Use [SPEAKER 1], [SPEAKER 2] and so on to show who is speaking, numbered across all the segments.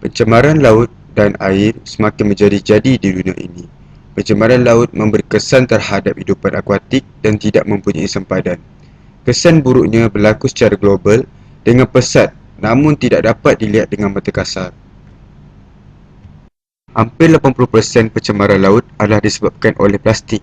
[SPEAKER 1] Pencemaran laut dan air semakin menjadi-jadi di dunia ini. Pencemaran laut memberi kesan terhadap hidupan akuatik dan tidak mempunyai sempadan. Kesan buruknya berlaku secara global dengan pesat namun tidak dapat dilihat dengan mata kasar. Hampir 80% pencemaran laut adalah disebabkan oleh plastik.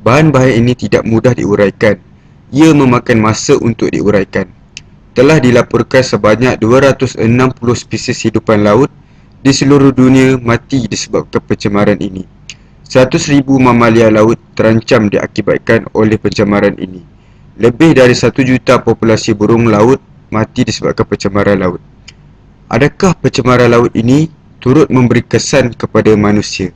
[SPEAKER 1] Bahan bahaya ini tidak mudah diuraikan. Ia memakan masa untuk diuraikan. Telah dilaporkan sebanyak 260 spesies hidupan laut di seluruh dunia mati disebabkan pencemaran ini. 100,000 mamalia laut terancam diakibatkan oleh pencemaran ini. Lebih dari 1 juta populasi burung laut mati disebabkan pencemaran laut. Adakah pencemaran laut ini turut memberi kesan kepada manusia?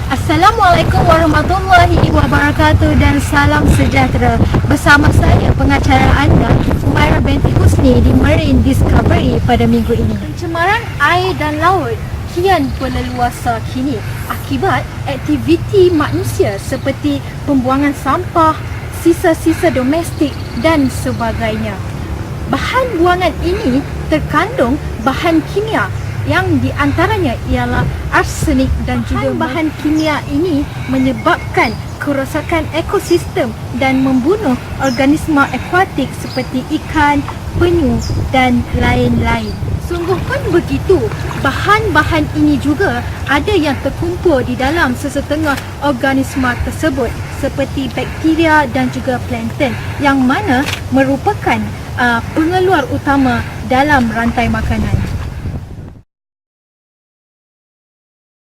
[SPEAKER 2] Assalamualaikum warahmatullahi wabarakatuh dan salam sejahtera. Bersama saya pengacara anda Umairah binti Husni di Marine Discovery pada minggu ini. Pencemaran air dan laut kian berleluasa kini akibat aktiviti manusia seperti pembuangan sampah, sisa-sisa domestik dan sebagainya. Bahan buangan ini terkandung bahan kimia yang diantaranya ialah arsenik dan juga bahan kimia ini menyebabkan kerosakan ekosistem dan membunuh organisma akuatik seperti ikan, penyu dan lain-lain. Sungguh pun begitu, bahan-bahan ini juga ada yang terkumpul di dalam sesetengah organisma tersebut seperti bakteria dan juga plankton yang mana merupakan pengeluar utama dalam rantai makanan.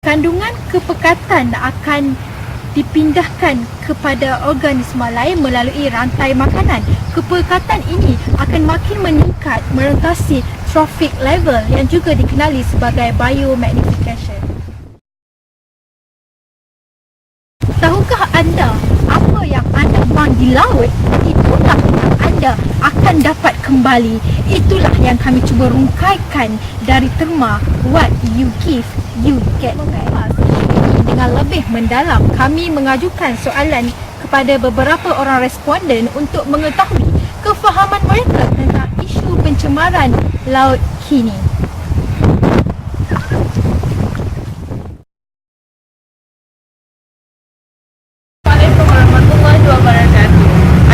[SPEAKER 2] Kandungan kepekatan akan dipindahkan kepada organisma lain melalui rantai makanan. Kepekatan ini akan makin meningkat merentasi trophic level yang juga dikenali sebagai biomagnification. Tahukah anda apa yang anda buang di laut, itulah yang anda akan dapat kembali. Itulah yang kami cuba rungkaikan dari terma What you give, you get back. Dengan lebih mendalam, kami mengajukan soalan kepada beberapa orang responden untuk mengetahui kefahaman mereka tentang isu pencemaran laut kini.
[SPEAKER 3] Assalamualaikum warahmatullahi wabarakatuh.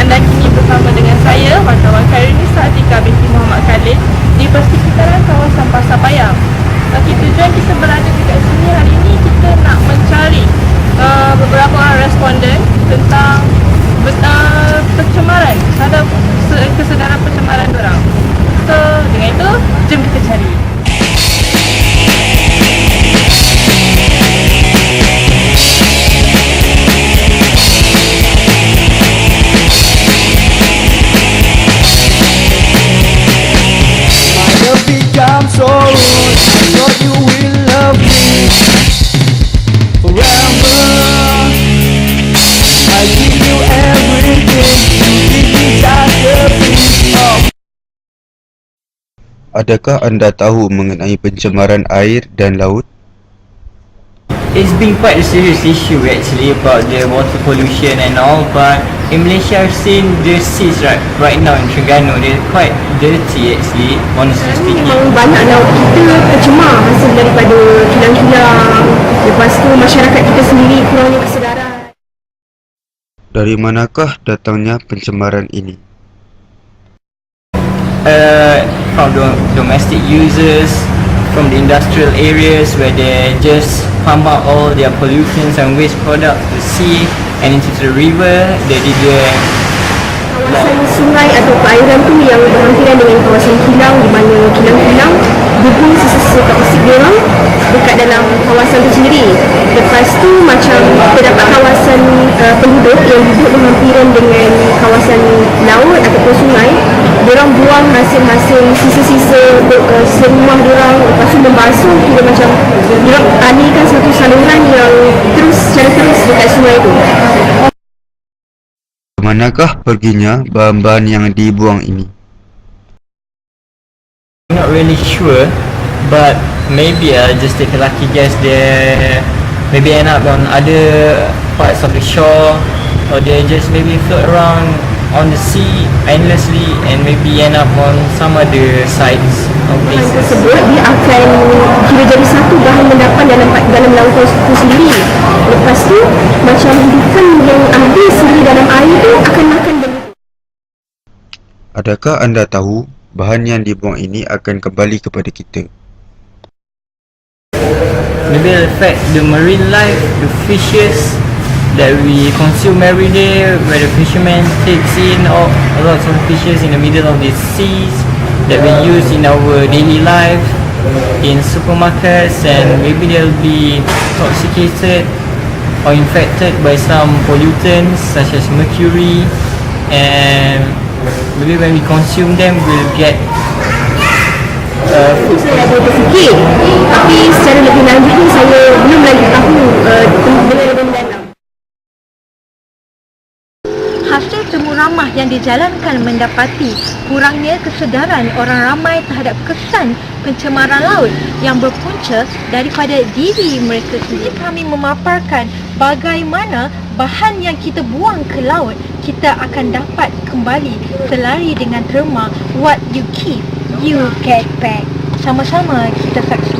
[SPEAKER 3] Anda kini bersama dengan saya, wartawan Karinisa Atika binti Muhammad Khalid di persekitaran kawasan Pasar Payang. Tujuan kita berada dekat sini hari ini, kita nak mencari beberapa orang responden tentang pencemaran, kesedaran pencemaran diorang. So, dengan itu, jom kita cari.
[SPEAKER 4] Become so rude. I thought you will love me forever. I give you everything. You give me just a piece of.
[SPEAKER 1] Adakah anda tahu mengenai pencemaran air dan laut?
[SPEAKER 5] It's been quite a serious issue actually about the water pollution and all, but in Malaysia I've seen the seas right now in Terengganu, they're quite dirty actually, honestly speaking.
[SPEAKER 6] Memang banyak laut kita tercemar hasil daripada kilang-kilang. Lepas tu masyarakat kita sendiri kurangnya kesedaran.
[SPEAKER 1] Dari manakah datangnya pencemaran ini?
[SPEAKER 5] From domestic users, from the industrial areas where they just pump out all their pollutants and waste products to the sea and into the river.
[SPEAKER 6] Kawasan sungai atau perairan tu yang berhampiran dengan kawasan kilang, di mana kilang-kilang bubuh sisa-sisa toksik diorang dekat dalam kawasan tu sendiri. Lepas tu macam terdapat kawasan penduduk yang duduk berhampiran dengan kawasan laut ataupun sungai, Diorang buang hasil-hasil sisa-sisa rumah diorang, lepas tu membasuh, kira macam diorang anikan satu saluran yang terus secara terus dekat sungai tu.
[SPEAKER 1] Kemanakah perginya bahan-bahan yang dibuang ini?
[SPEAKER 5] Not really sure, but maybe I just take a lucky guess. They maybe end up on other parts of the shore, or they just maybe float around on the sea endlessly and maybe end up on some other sites or
[SPEAKER 6] Bahan
[SPEAKER 5] places.
[SPEAKER 6] tersebut dia akan kira jadi satu bahan mendapat dalam laut itu sendiri. Lepas tu macam ikan yang ada sendiri dalam air tu akan makan benda.
[SPEAKER 1] Adakah anda tahu bahan yang dibuang ini akan kembali kepada kita?
[SPEAKER 5] Maybe it'll affect the marine life, the fishes that we consume every day, where the fishermen takes in all lots of fishes in the middle of the seas that we use in our daily life in supermarkets, and maybe they'll be intoxicated or infected by some pollutants such as mercury, and maybe when we consume them we'll get
[SPEAKER 6] Saya ada berfikir, tapi secara lebih lanjut ni saya belum lagi tahu dengan lebih mendalam.
[SPEAKER 2] Hasil temu ramah yang dijalankan mendapati kurangnya kesedaran orang ramai terhadap kesan pencemaran laut yang berpunca daripada diri mereka sendiri. Kami memaparkan bagaimana bahan yang kita buang ke laut kita akan dapat kembali selari dengan terma. What you keep, you get back. Sama-sama kita saksikan.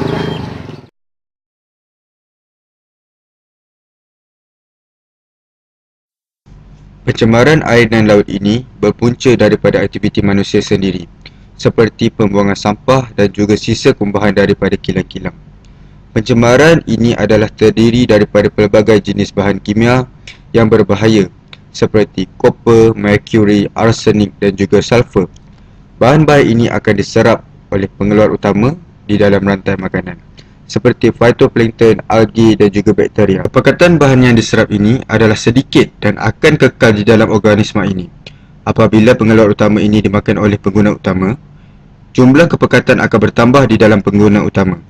[SPEAKER 1] Pencemaran air dan laut ini berpunca daripada aktiviti manusia sendiri, seperti pembuangan sampah dan juga sisa kumbahan daripada kilang-kilang. Pencemaran ini adalah terdiri daripada pelbagai jenis bahan kimia yang berbahaya seperti koper, merkuri, arsenik dan juga sulfur. Bahan-bahan ini akan diserap oleh pengeluar utama di dalam rantai makanan, seperti phytoplankton, algae dan juga bakteria. Kepekatan bahan yang diserap ini adalah sedikit dan akan kekal di dalam organisma ini. Apabila pengeluar utama ini dimakan oleh pengguna utama, jumlah kepekatan akan bertambah di dalam pengguna utama.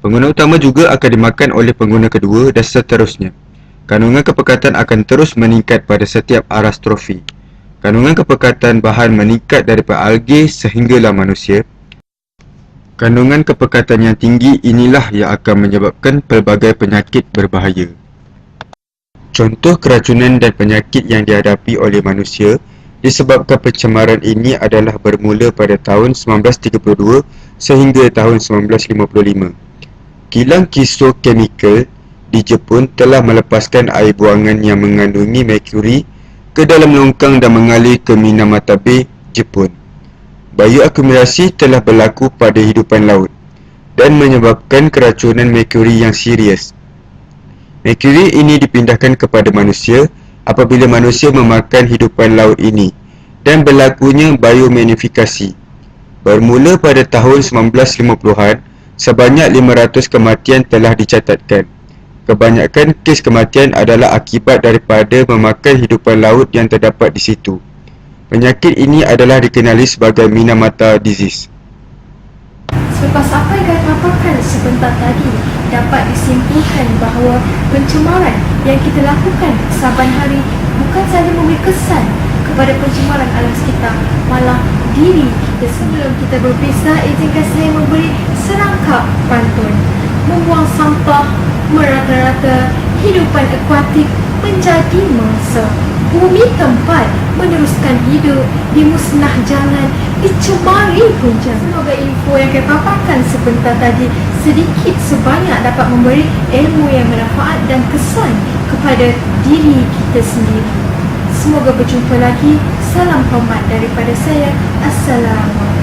[SPEAKER 1] Pengguna utama juga akan dimakan oleh pengguna kedua dan seterusnya. Kandungan kepekatan akan terus meningkat pada setiap aras trofi. Kandungan kepekatan bahan meningkat daripada algae sehinggalah manusia. Kandungan kepekatan yang tinggi inilah yang akan menyebabkan pelbagai penyakit berbahaya. Contoh keracunan dan penyakit yang dihadapi oleh manusia disebabkan pencemaran ini adalah bermula pada tahun 1932 sehingga tahun 1955. Kilang Kiso Chemical di Jepun telah melepaskan air buangan yang mengandungi merkuri ke dalam longkang dan mengalir ke Minamata Bay, Jepun. Bioakumulasi telah berlaku pada hidupan laut dan menyebabkan keracunan merkuri yang serius. Merkuri ini dipindahkan kepada manusia apabila manusia memakan hidupan laut ini dan berlakunya biomagnifikasi. Bermula pada tahun 1950-an, sebanyak 500 kematian telah dicatatkan. Kebanyakan kes kematian adalah akibat daripada memakan hidupan laut yang terdapat di situ. Penyakit ini adalah dikenali sebagai Minamata Disease.
[SPEAKER 2] Selepas apa yang kami paparkan sebentar tadi, dapat disimpulkan bahawa pencemaran yang kita lakukan saban hari bukan sahaja memberi kesan kepada pencemaran alam sekitar, malah diri kita. Sebelum kita berpisah, izinkan saya memberi serangkap pantun. Membuang sampah, merata-rata, hidupan akuatik menjadi mangsa. Bumi tempat meneruskan hidup, dimusnah jangan, dicemari pun jangan. Semoga info yang saya paparkan sebentar tadi sedikit sebanyak dapat memberi ilmu yang bermanfaat dan kesan kepada diri kita sendiri. Semoga berjumpa lagi. Salam hormat daripada saya. Assalamualaikum.